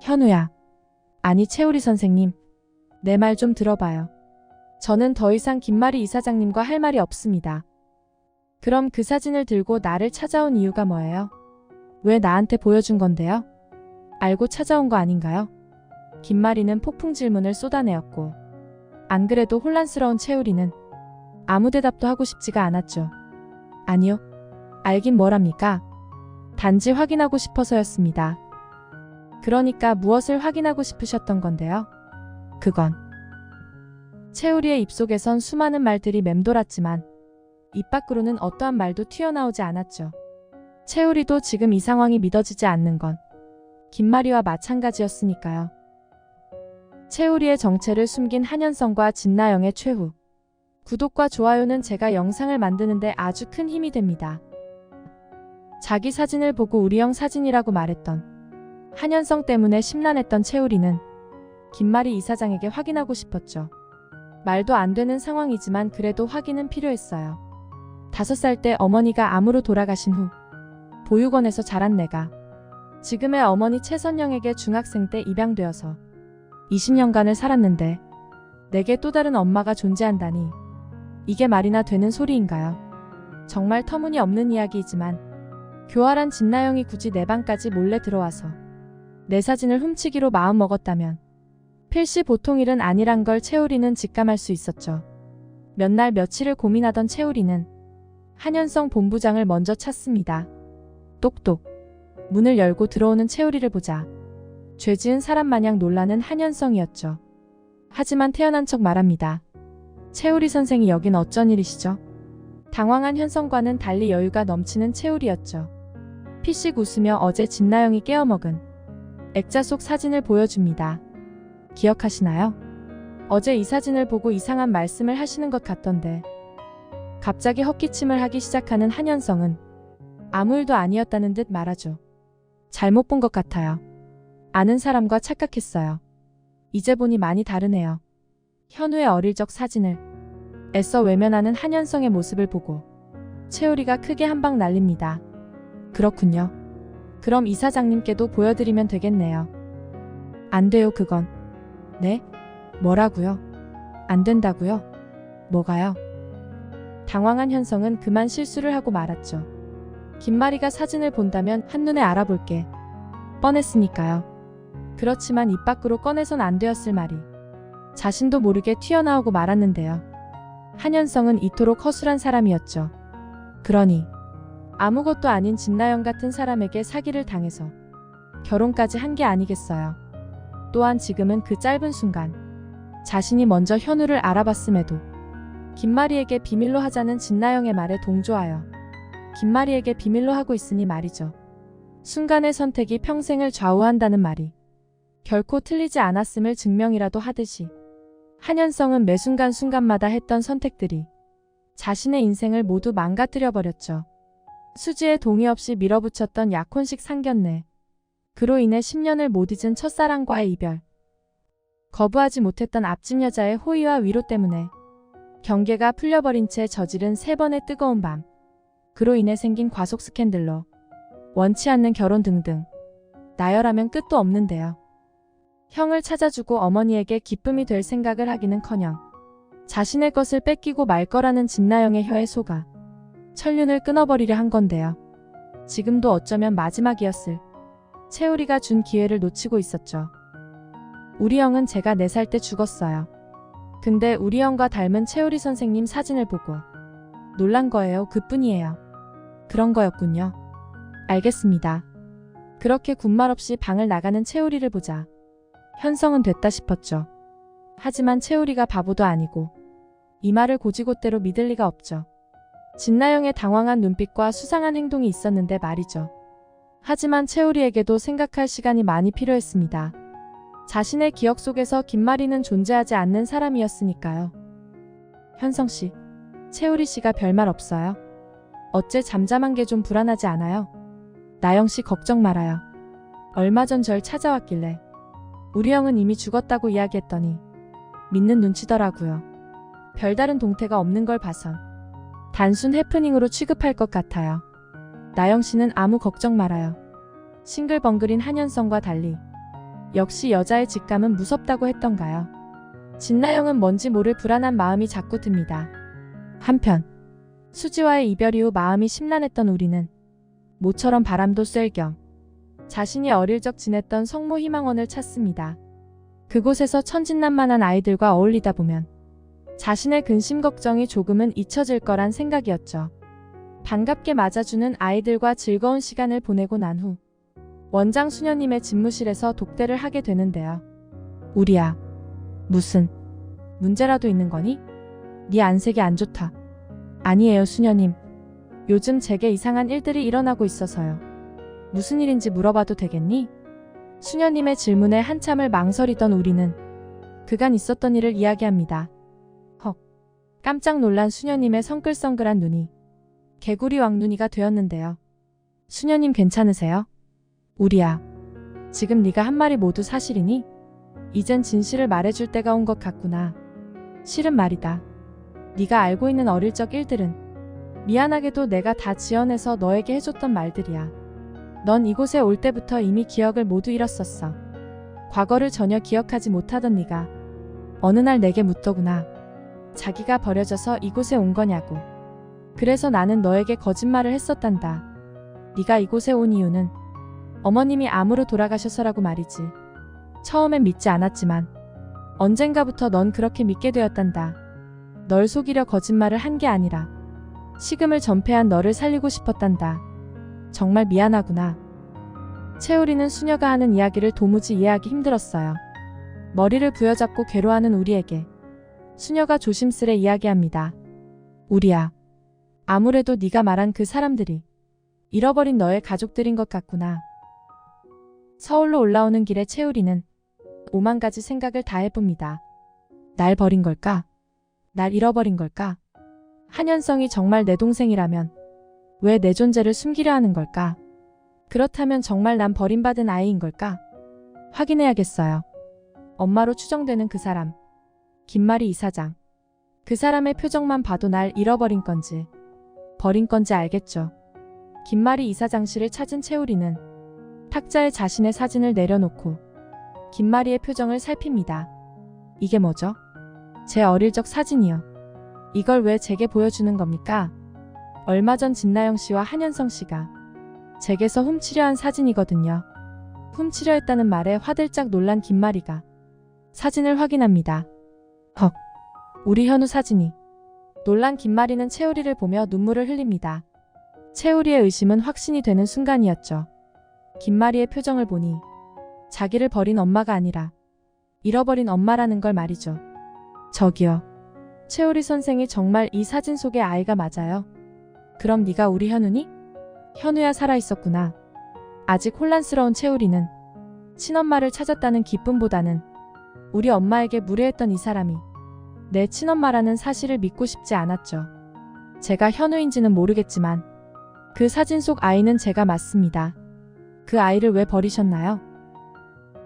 현우야. 아니 채우리 선생님. 내 말 좀 들어봐요. 저는 더 이상 김마리 이사장님과 할 말이 없습니다. 그럼 그 사진을 들고 나를 찾아온 이유가 뭐예요? 왜 나한테 보여준 건데요? 알고 찾아온 거 아닌가요? 김마리는 폭풍 질문을 쏟아내었고 안 그래도 혼란스러운 채우리는 아무 대답도 하고 싶지가 않았죠. 아니요. 알긴 뭐랍니까? 단지 확인하고 싶어서였습니다. 그러니까 무엇을 확인하고 싶으셨던 건데요? 그건 채우리의 입속에선 수많은 말들이 맴돌았지만 입 밖으로는 어떠한 말도 튀어나오지 않았죠. 채우리도 지금 이 상황이 믿어지지 않는 건 김마리와 마찬가지였으니까요. 채우리의 정체를 숨긴 한현성과 진나영의 최후. 구독과 좋아요는 제가 영상을 만드는데 아주 큰 힘이 됩니다. 자기 사진을 보고 우리 형 사진이라고 말했던 한현성 때문에 심란했던 채우리는 김마리 이사장에게 확인하고 싶었죠. 말도 안 되는 상황이지만 그래도 확인은 필요했어요. 5살 때 어머니가 암으로 돌아가신 후 보육원에서 자란 내가 지금의 어머니 최선영에게 중학생 때 입양되어서 20년간을 살았는데 내게 또 다른 엄마가 존재한다니 이게 말이나 되는 소리인가요? 정말 터무니없는 이야기이지만 교활한 진나영이 굳이 내 방까지 몰래 들어와서 내 사진을 훔치기로 마음먹었다면 필시 보통 일은 아니란 걸 채우리는 직감할 수 있었죠. 몇 날 며칠을 고민하던 채우리는 한현성 본부장을 먼저 찾습니다. 똑똑. 문을 열고 들어오는 채우리를 보자 죄지은 사람 마냥 놀라는 한현성이었죠. 하지만 태연한 척 말합니다. 채우리 선생이 여긴 어쩐 일이시죠? 당황한 현성과는 달리 여유가 넘치는 채우리였죠. 피식 웃으며 어제 진나영이 깨어먹은 액자 속 사진을 보여줍니다. 기억하시나요? 어제 이 사진을 보고 이상한 말씀을 하시는 것 같던데. 갑자기 헛기침을 하기 시작하는 한현성은 아무 일도 아니었다는 듯 말하죠. 잘못 본 것 같아요. 아는 사람과 착각했어요. 이제 보니 많이 다르네요. 현우의 어릴 적 사진을 애써 외면하는 한현성의 모습을 보고 채우리가 크게 한 방 날립니다. 그렇군요. 그럼 이사장님께도 보여드리면 되겠네요. 안 돼요 그건. 네? 뭐라고요? 안 된다고요? 뭐가요? 당황한 현성은 그만 실수를 하고 말았죠. 김마리가 사진을 본다면 한눈에 알아볼게 뻔했으니까요. 그렇지만 입 밖으로 꺼내선 안 되었을 말이 자신도 모르게 튀어나오고 말았는데요. 한현성은 이토록 허술한 사람이었죠. 그러니 아무것도 아닌 진나영 같은 사람에게 사기를 당해서 결혼까지 한 게 아니겠어요. 또한 지금은 그 짧은 순간 자신이 먼저 현우를 알아봤음에도 김마리에게 비밀로 하자는 진나영의 말에 동조하여 김마리에게 비밀로 하고 있으니 말이죠. 순간의 선택이 평생을 좌우한다는 말이 결코 틀리지 않았음을 증명이라도 하듯이 한현성은 매 순간순간마다 했던 선택들이 자신의 인생을 모두 망가뜨려 버렸죠. 수지에 동의 없이 밀어붙였던 약혼식 상견례. 그로 인해 10년을 못 잊은 첫사랑과의 이별. 거부하지 못했던 앞집 여자의 호의와 위로 때문에 경계가 풀려버린 채 저지른 3번의 뜨거운 밤. 그로 인해 생긴 과속 스캔들로 원치 않는 결혼 등등. 나열하면 끝도 없는데요. 형을 찾아주고 어머니에게 기쁨이 될 생각을 하기는커녕 자신의 것을 뺏기고 말 거라는 진나영의 혀에 속아 천륜을 끊어버리려 한 건데요. 지금도 어쩌면 마지막이었을 채우리가 준 기회를 놓치고 있었죠. 우리 형은 제가 4살 때 죽었어요. 근데 우리 형과 닮은 채우리 선생님 사진을 보고 놀란 거예요. 그뿐이에요. 그런 거였군요. 알겠습니다. 그렇게 군말 없이 방을 나가는 채우리를 보자 현성은 됐다 싶었죠. 하지만 채우리가 바보도 아니고 이 말을 고지곳대로 믿을 리가 없죠. 진나영의 당황한 눈빛과 수상한 행동이 있었는데 말이죠. 하지만 채우리에게도 생각할 시간이 많이 필요했습니다. 자신의 기억 속에서 김마리는 존재하지 않는 사람이었으니까요. 현성씨, 채우리씨가 별말 없어요? 어째 잠잠한 게 좀 불안하지 않아요? 나영씨 걱정 말아요. 얼마 전 절 찾아왔길래 우리 형은 이미 죽었다고 이야기했더니 믿는 눈치더라고요. 별다른 동태가 없는 걸 봐선 단순 해프닝으로 취급할 것 같아요. 나영씨는 아무 걱정 말아요. 싱글벙글인 한현성과 달리 역시 여자의 직감은 무섭다고 했던가요? 진나영은 뭔지 모를 불안한 마음이 자꾸 듭니다. 한편 수지와의 이별 이후 마음이 심란했던 우리는 모처럼 바람도 쐴 겸 자신이 어릴 적 지냈던 성모 희망원을 찾습니다. 그곳에서 천진난만한 아이들과 어울리다 보면 자신의 근심 걱정이 조금은 잊혀질 거란 생각이었죠. 반갑게 맞아주는 아이들과 즐거운 시간을 보내고 난 후 원장 수녀님의 집무실에서 독대를 하게 되는데요. 우리야, 무슨 문제라도 있는 거니? 네 안색이 안 좋다. 아니에요, 수녀님. 요즘 제게 이상한 일들이 일어나고 있어서요. 무슨 일인지 물어봐도 되겠니? 수녀님의 질문에 한참을 망설이던 우리는 그간 있었던 일을 이야기합니다. 헉, 깜짝 놀란 수녀님의 성글성글한 눈이 개구리 왕눈이가 되었는데요. 수녀님 괜찮으세요? 우리야, 지금 네가 한 말이 모두 사실이니? 이젠 진실을 말해줄 때가 온 것 같구나. 실은 말이다. 네가 알고 있는 어릴 적 일들은 미안하게도 내가 다 지어내서 너에게 해줬던 말들이야. 넌 이곳에 올 때부터 이미 기억을 모두 잃었었어. 과거를 전혀 기억하지 못하던 네가 어느 날 내게 묻더구나. 자기가 버려져서 이곳에 온 거냐고. 그래서 나는 너에게 거짓말을 했었단다. 네가 이곳에 온 이유는 어머님이 암으로 돌아가셔서라고 말이지. 처음엔 믿지 않았지만 언젠가부터 넌 그렇게 믿게 되었단다. 널 속이려 거짓말을 한 게 아니라 식음을 전폐한 너를 살리고 싶었단다. 정말 미안하구나. 채우리는 수녀가 하는 이야기를 도무지 이해하기 힘들었어요. 머리를 부여잡고 괴로워하는 우리에게 수녀가 조심스레 이야기합니다. 우리야, 아무래도 네가 말한 그 사람들이 잃어버린 너의 가족들인 것 같구나. 서울로 올라오는 길에 채우리는 오만 가지 생각을 다 해봅니다. 날 버린 걸까? 날 잃어버린 걸까? 한현성이 정말 내 동생이라면 왜 내 존재를 숨기려 하는 걸까? 그렇다면 정말 난 버림받은 아이인 걸까? 확인해야겠어요. 엄마로 추정되는 그 사람, 김마리 이사장. 그 사람의 표정만 봐도 날 잃어버린 건지 버린 건지 알겠죠. 김마리 이사장실을 찾은 채우리는 탁자에 자신의 사진을 내려놓고 김마리의 표정을 살핍니다. 이게 뭐죠? 제 어릴 적 사진이요. 이걸 왜 제게 보여주는 겁니까? 얼마 전 진나영 씨와 한현성 씨가 제게서 훔치려 한 사진이거든요. 훔치려 했다는 말에 화들짝 놀란 김마리가 사진을 확인합니다. 헉, 우리 현우 사진이. 놀란 김마리는 채우리를 보며 눈물을 흘립니다. 채우리의 의심은 확신이 되는 순간이었죠. 김마리의 표정을 보니 자기를 버린 엄마가 아니라 잃어버린 엄마라는 걸 말이죠. 저기요. 채우리 선생이 정말 이 사진 속의 아이가 맞아요? 그럼 네가 우리 현우니? 현우야 살아있었구나. 아직 혼란스러운 채우리는 친엄마를 찾았다는 기쁨보다는 우리 엄마에게 무례했던 이 사람이 내 친엄마라는 사실을 믿고 싶지 않았죠. 제가 현우인지는 모르겠지만 그 사진 속 아이는 제가 맞습니다. 그 아이를 왜 버리셨나요?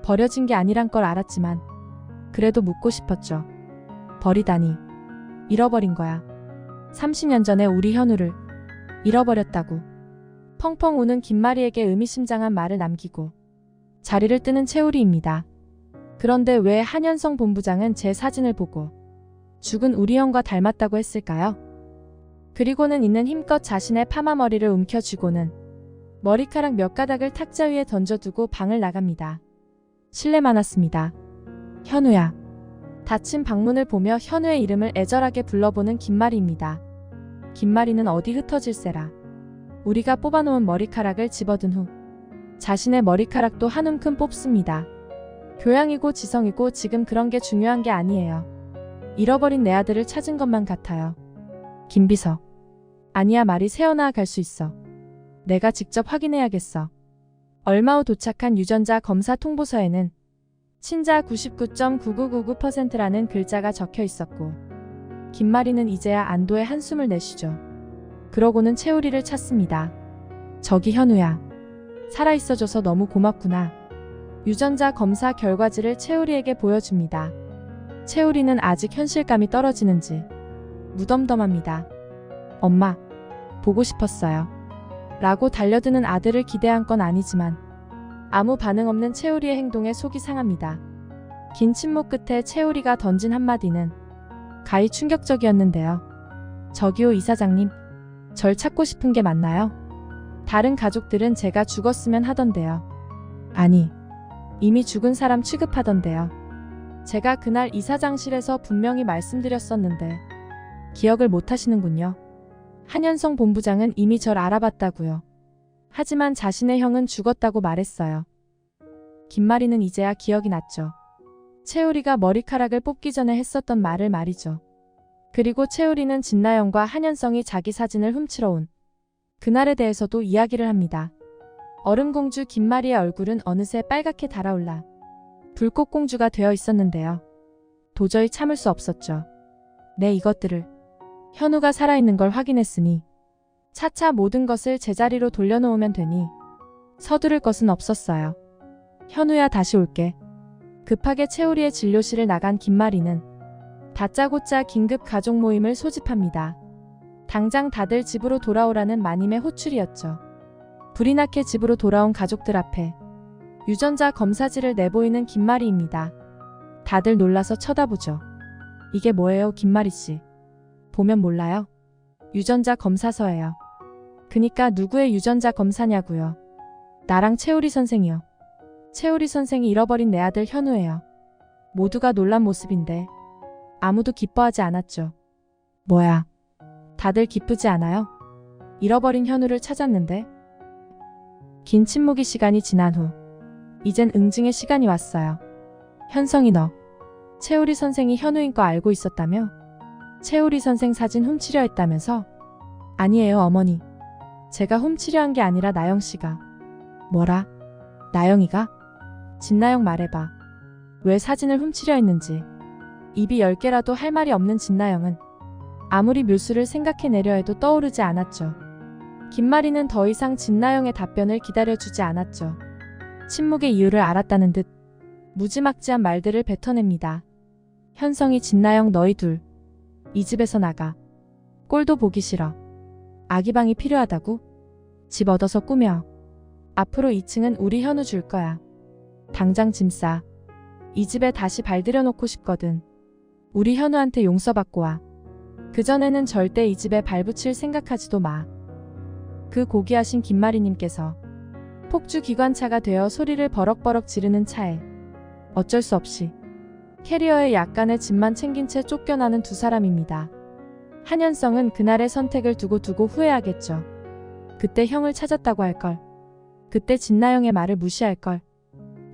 버려진 게 아니란 걸 알았지만 그래도 묻고 싶었죠. 버리다니. 잃어버린 거야. 30년 전에 우리 현우를 잃어버렸다고. 펑펑 우는 김마리에게 의미심장한 말을 남기고 자리를 뜨는 채우리입니다. 그런데 왜 한현성 본부장은 제 사진을 보고 죽은 우리 형과 닮았다고 했을까요? 그리고는 있는 힘껏 자신의 파마 머리를 움켜쥐고는 머리카락 몇 가닥을 탁자 위에 던져두고 방을 나갑니다. 실례 많았습니다. 현우야. 닫힌 방문을 보며 현우의 이름을 애절하게 불러보는 김마리입니다. 김마리는 어디 흩어질세라. 우리가 뽑아놓은 머리카락을 집어든 후 자신의 머리카락도 한 움큼 뽑습니다. 교양이고 지성이고 지금 그런 게 중요한 게 아니에요. 잃어버린 내 아들을 찾은 것만 같아요. 김비서. 아니야, 말이 새어나와 갈 수 있어. 내가 직접 확인해야겠어. 얼마 후 도착한 유전자 검사 통보서에는 친자 99.9999%라는 글자가 적혀 있었고 김마리는 이제야 안도의 한숨을 내쉬죠. 그러고는 채우리를 찾습니다. 저기 현우야. 살아있어줘서 너무 고맙구나. 유전자 검사 결과지를 채우리에게 보여줍니다. 채우리는 아직 현실감이 떨어지는지 무덤덤합니다. 엄마, 보고 싶었어요. 라고 달려드는 아들을 기대한 건 아니지만 아무 반응 없는 채우리의 행동에 속이 상합니다. 긴 침묵 끝에 채우리가 던진 한마디는 가히 충격적이었는데요. 저기요 이사장님, 절 찾고 싶은 게 맞나요? 다른 가족들은 제가 죽었으면 하던데요. 아니, 이미 죽은 사람 취급하던데요. 제가 그날 이사장실에서 분명히 말씀드렸었는데 기억을 못 하시는군요. 한현성 본부장은 이미 절 알아봤다고요. 하지만 자신의 형은 죽었다고 말했어요. 김마리는 이제야 기억이 났죠. 채우리가 머리카락을 뽑기 전에 했었던 말을 말이죠. 그리고 채우리는 진나영과 한현성이 자기 사진을 훔치러 온 그날에 대해서도 이야기를 합니다. 얼음공주 김마리의 얼굴은 어느새 빨갛게 달아올라 불꽃공주가 되어 있었는데요. 도저히 참을 수 없었죠. 네, 이것들을 현우가 살아있는 걸 확인했으니 차차 모든 것을 제자리로 돌려놓으면 되니 서두를 것은 없었어요. 현우야, 다시 올게. 급하게 채우리의 진료실을 나간 김마리는 다짜고짜 긴급 가족 모임을 소집합니다. 당장 다들 집으로 돌아오라는 마님의 호출이었죠. 불이 나게 집으로 돌아온 가족들 앞에 유전자 검사지를 내보이는 김마리입니다. 다들 놀라서 쳐다보죠. 이게 뭐예요, 김마리씨? 보면 몰라요? 유전자 검사서예요. 그니까 누구의 유전자 검사냐고요? 나랑 채우리 선생이요. 채우리 선생이 잃어버린 내 아들 현우예요. 모두가 놀란 모습인데 아무도 기뻐하지 않았죠. 뭐야? 다들 기쁘지 않아요? 잃어버린 현우를 찾았는데? 긴 침묵의 시간이 지난 후 이젠 응징의 시간이 왔어요. 현성이 너 채우리 선생이 현우인 거 알고 있었다며? 채우리 선생 사진 훔치려 했다면서? 아니에요, 어머니. 제가 훔치려 한 게 아니라 나영씨가. 뭐라? 나영이가? 진나영 말해봐. 왜 사진을 훔치려 했는지. 입이 10개라도 할 말이 없는 진나영은 아무리 묘수를 생각해내려 해도 떠오르지 않았죠. 김마리는 더 이상 진나영의 답변을 기다려주지 않았죠. 침묵의 이유를 알았다는 듯 무지막지한 말들을 뱉어냅니다. 현성이 진나영 너희 둘 이 집에서 나가. 꼴도 보기 싫어. 아기방이 필요하다고? 집 얻어서 꾸며. 앞으로 2층은 우리 현우 줄 거야. 당장 짐 싸. 이 집에 다시 발들여 놓고 싶거든. 우리 현우한테 용서받고 와. 그전에는 절대 이 집에 발붙일 생각하지도 마. 그 고귀하신 김마리님께서 폭주 기관차가 되어 소리를 버럭버럭 지르는 차에 어쩔 수 없이 캐리어에 약간의 짐만 챙긴 채 쫓겨나는 두 사람입니다. 한현성은 그날의 선택을 두고 후회하겠죠. 그때 형을 찾았다고 할걸. 그때 진나영의 말을 무시할걸.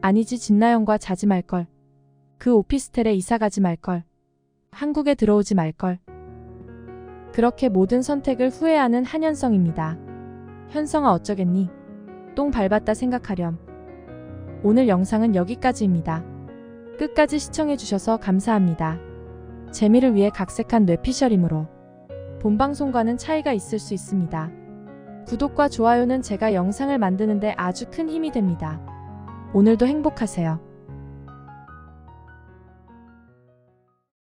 아니지, 진나영과 자지 말걸. 그 오피스텔에 이사가지 말걸. 한국에 들어오지 말걸. 그렇게 모든 선택을 후회하는 한현성입니다. 현성아, 어쩌겠니? 똥 밟았다 생각하렴. 오늘 영상은 여기까지입니다. 끝까지 시청해주셔서 감사합니다. 재미를 위해 각색한 뇌피셜이므로 본방송과는 차이가 있을 수 있습니다. 구독과 좋아요는 제가 영상을 만드는데 아주 큰 힘이 됩니다. 오늘도 행복하세요.